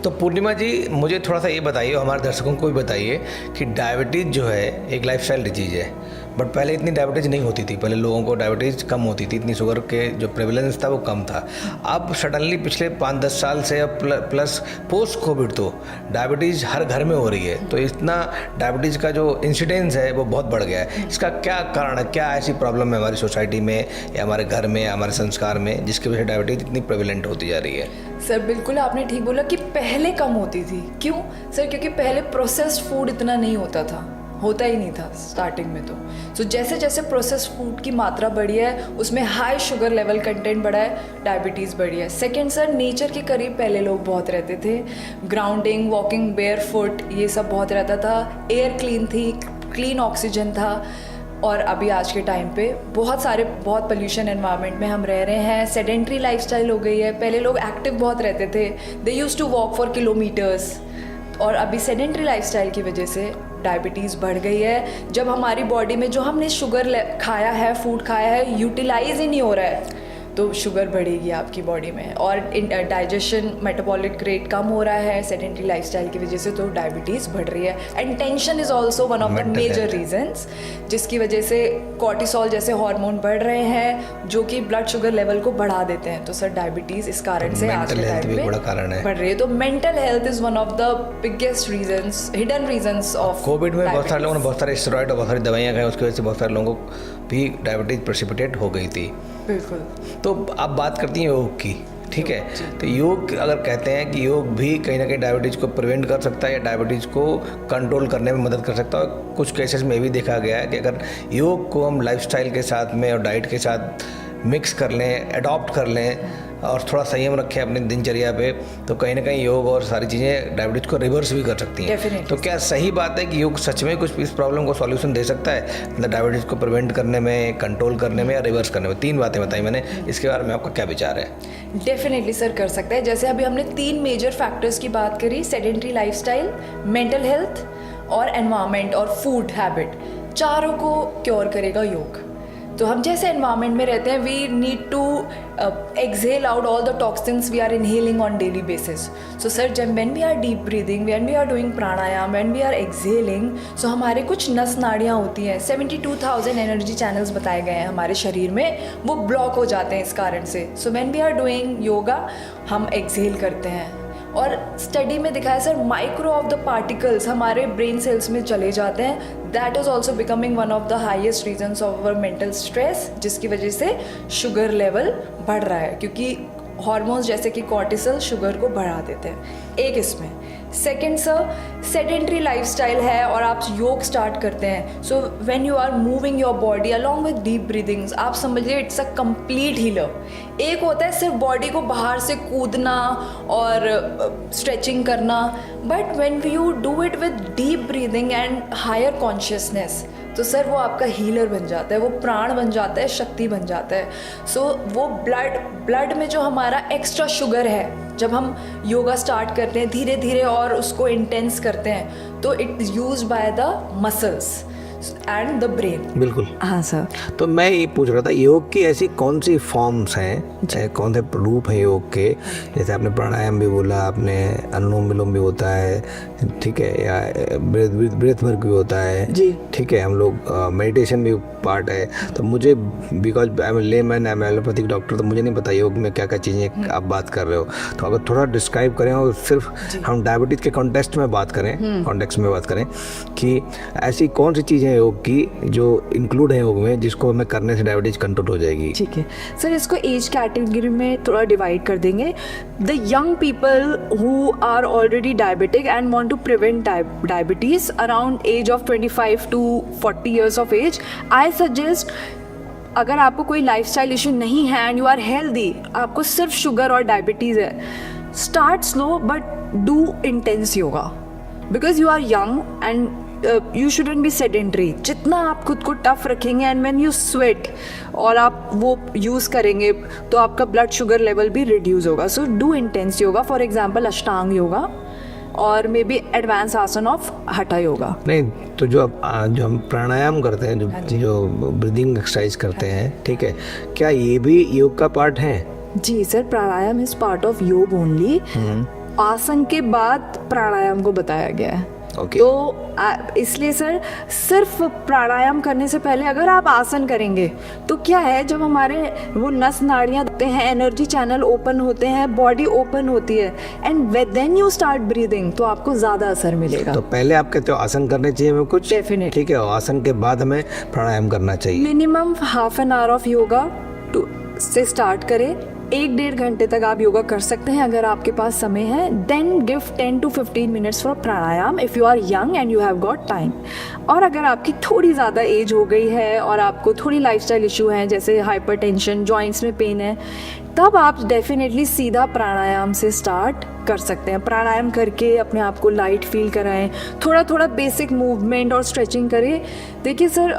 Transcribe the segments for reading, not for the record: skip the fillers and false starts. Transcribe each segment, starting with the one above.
तो पूर्णिमा जी, मुझे थोड़ा सा ये बताइए, हमारे दर्शकों को भी बताइए कि डायबिटीज़ जो है एक लाइफस्टाइल डिजीज़ है, बट पहले इतनी डायबिटीज़ नहीं होती थी। पहले लोगों को डायबिटीज़ कम होती थी, इतनी शुगर के जो प्रेवलेंस था वो कम था। अब सडनली पिछले 5-10 साल से अब प्लस पोस्ट कोविड तो डायबिटीज़ हर घर में हो रही है, तो इतना डायबिटीज़ का जो इंसिडेंस है वो बहुत बढ़ गया है। इसका क्या कारण है? क्या ऐसी प्रॉब्लम है हमारी सोसाइटी में या हमारे घर में या हमारे संस्कार में जिसकी वजह से डायबिटीज़ इतनी प्रेवलेंट होती जा रही है? सर बिल्कुल आपने ठीक बोला कि पहले कम होती थी। क्यों सर? क्योंकि पहले प्रोसेस्ड फूड इतना नहीं होता ही नहीं था स्टार्टिंग में। तो जैसे जैसे प्रोसेस्ड फूड की मात्रा बढ़ी है, उसमें हाई शुगर लेवल कंटेंट बढ़ा है, डायबिटीज़ बढ़ी है। सेकंड सर, नेचर के करीब पहले लोग बहुत रहते थे, ग्राउंडिंग, वॉकिंग बेयर फुट, ये सब बहुत रहता था। एयर क्लीन थी, क्लीन ऑक्सीजन था। और अभी आज के टाइम पे बहुत पोल्यूशन एनवायरनमेंट में हम रह रहे हैं, सेडेंट्री लाइफस्टाइल हो गई है। पहले लोग एक्टिव बहुत रहते थे, they used to walk for kilometres, और अभी सेडेंट्री लाइफस्टाइल की वजह से डायबिटीज़ बढ़ गई है। जब हमारी बॉडी में जो हमने शुगर खाया है, फूड खाया है, यूटिलाइज ही नहीं हो रहा है, तो शुगर बढ़ेगी आपकी बॉडी में। और डाइजेशन, मेटाबॉलिक रेट कम हो रहा है सेडेंट्री लाइफस्टाइल की वजह से, तो डायबिटीज़ बढ़ रही है। And tension is also one of the major reasons, जिसकी वजह से कॉर्टिसोल जैसे हार्मोन बढ़ रहे हैं जो कि ब्लड शुगर लेवल को बढ़ा देते हैं। तो सर डायबिटीज़ इस कारण से आज के टाइम में बढ़ रही है। तो mental health is one of the biggest reasons, hidden reasons of Covid में बहुत सारे लोगों ने बहुत सारे स्टेरॉइड और बहुत सारी दवाइयाँ खाई, उसकी वजह से बहुत सारे लोगों को भी डायबिटीज़ प्रेसिपिटेट हो गई थी। बिल्कुल। तो आप बात करती हैं योग की, ठीक है, तो योग अगर कहते हैं कि योग भी कहीं ना कहीं डायबिटीज़ को प्रिवेंट कर सकता है या डायबिटीज़ को कंट्रोल करने में मदद कर सकता है। कुछ केसेस में भी देखा गया है कि अगर योग को हम लाइफस्टाइल के साथ में और डाइट के साथ मिक्स कर लें, अडॉप्ट कर लें और थोड़ा संयम रखें अपनी दिनचर्या पे, तो कहीं ना कहीं योग और सारी चीज़ें डायबिटीज़ को रिवर्स भी कर सकती हैं। Definitely. तो क्या सही बात है कि योग सच में कुछ इस प्रॉब्लम को सॉल्यूशन दे सकता है, मतलब डायबिटीज़ को प्रिवेंट करने में, कंट्रोल करने में या रिवर्स करने में? 3 बातें बताई मैंने, इसके बारे में आपका क्या विचार है? डेफिनेटली सर कर सकता है। जैसे अभी हमने 3 मेजर फैक्टर्स की बात करी, सेडेंट्री लाइफस्टाइल, मेंटल हेल्थ और एनवायरनमेंट और फूड हैबिट, चारों को क्योर करेगा योग। तो हम जैसे एनवायरनमेंट में रहते हैं, we need to exhale out all the toxins we are inhaling on daily basis. So sir, when we are deep breathing, when we are doing pranayam, when we are exhaling, so हमारे कुछ नस नाड़ियाँ होती हैं, 72,000 energy channels बताए गए हैं हमारे शरीर में, वो ब्लॉक हो जाते हैं इस कारण से। So when we are doing yoga, हम exhale करते हैं, और स्टडी में दिखाया sir micro of the particles हमारे ब्रेन सेल्स में चले जाते हैं। That is also becoming one of the highest reasons of our mental stress, जिसकी वजह से शुगर लेवल बढ़ रहा है, क्योंकि हार्मोन्स जैसे कि कॉर्टिसोल शुगर को बढ़ा देते हैं। एक इसमें। सेकेंड सर, सेडेंट्री लाइफस्टाइल है और आप योग स्टार्ट करते हैं, so when you are moving your body along with deep breathings, आप समझिए इट्स अ कंप्लीट हीलर। एक होता है सिर्फ बॉडी को बाहर से कूदना और स्ट्रेचिंग करना, but when you do it with deep breathing and higher consciousness, तो सर वो आपका हीलर बन जाता है, वो प्राण बन जाता है, शक्ति बन जाता है। सो वो ब्लड में जो हमारा एक्स्ट्रा शुगर है, जब हम योगा स्टार्ट करते हैं धीरे धीरे और उसको इंटेंस करते हैं, तो it is used by the muscles and the brain. बिल्कुल। हाँ सर। तो मैं ये पूछ रहा था, योग की ऐसी कौन सी फॉर्म्स हैं, चाहे कौन से रूप हैं योग के? जैसे आपने प्राणायाम भी बोला, आपने अनुलोम विलोम भी होता है, ठीक है, या ब्रेथ वर्क भी होता है जी, ठीक है, हम लोग मेडिटेशन भी पार्ट है। तो मुझे, because I am layman, I am allopathic doctor, तो मुझे नहीं पता योग में क्या क्या चीज़ें आप बात कर रहे हो। तो अगर थोड़ा डिस्क्राइब करें और सिर्फ हम डायबिटीज़ के कॉन्टेक्स्ट में बात करें कि ऐसी कौन सी चीज़ें योग की जो इंक्लूड है योग में, जिसको हमें करने से डायबिटीज कंट्रोल हो जाएगी? ठीक है सर, इसको एज कैटेगरी में थोड़ा डिवाइड कर देंगे। The young people who are already diabetic and want to prevent diabetes around age of 25 to 40 years of age, I suggest, अगर आपको कोई लाइफस्टाइल इशू नहीं है एंड यू आर हेल्दी, आपको सिर्फ शुगर और डायबिटीज़ है, start slow but do intense yoga, because you are young and you shouldn't be sedentary. जितना आप खुद को टफ रखेंगे एंड व्हेन यू स्वेट और आप वो यूज़ करेंगे, तो आपका ब्लड शुगर लेवल भी रिड्यूस होगा। So do intense yoga, for example अष्टांग योगा और मे बी एडवांस आसन ऑफ हठा योगा। नहीं, तो जो हम प्राणायाम करते हैं, जो ब्रीदिंग एक्सरसाइज करते हैं, ठीक है, क्या ये भी योग का पार्ट है? जी sir, pranayama is part of yoga only. Asana के बाद प्राणायाम को बताया गया है। ओके। तो इसलिए सर सिर्फ प्राणायाम करने से पहले अगर आप आसन करेंगे तो क्या है, जब हमारे वो नस नाड़ियाँ होते हैं, एनर्जी चैनल ओपन होते हैं, बॉडी ओपन होती है, and then you start breathing, तो आपको ज़्यादा असर मिलेगा। तो पहले आप कहते हो आसन करने चाहिए हमें कुछ, Definitely। ठीक है, और आसन के बाद हमें प्राणायाम करना चाहिए। Minimum half an hour of yoga से स्टार्ट करें, 1-1.5 घंटे तक आप योगा कर सकते हैं अगर आपके पास समय है। Then give 10 to 15 minutes for pranayama if you are young and you have got time. और अगर आपकी थोड़ी ज़्यादा एज हो गई है और आपको थोड़ी लाइफस्टाइल इशू हैं, जैसे हाइपरटेंशन, जॉइंट्स में पेन है, तब आप डेफिनेटली सीधा प्राणायाम से स्टार्ट कर सकते हैं। प्राणायाम करके अपने आप को लाइट फील कराएं, थोड़ा थोड़ा बेसिक मूवमेंट और स्ट्रेचिंग करें। देखिए सर,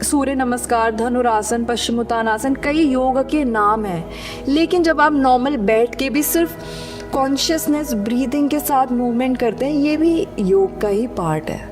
सूर्य नमस्कार, धनुरासन, पश्चिमोत्तानासन, कई योग के नाम हैं, लेकिन जब आप नॉर्मल बैठ के भी सिर्फ कॉन्शियसनेस ब्रीदिंग के साथ मूवमेंट करते हैं, ये भी योग का ही पार्ट है।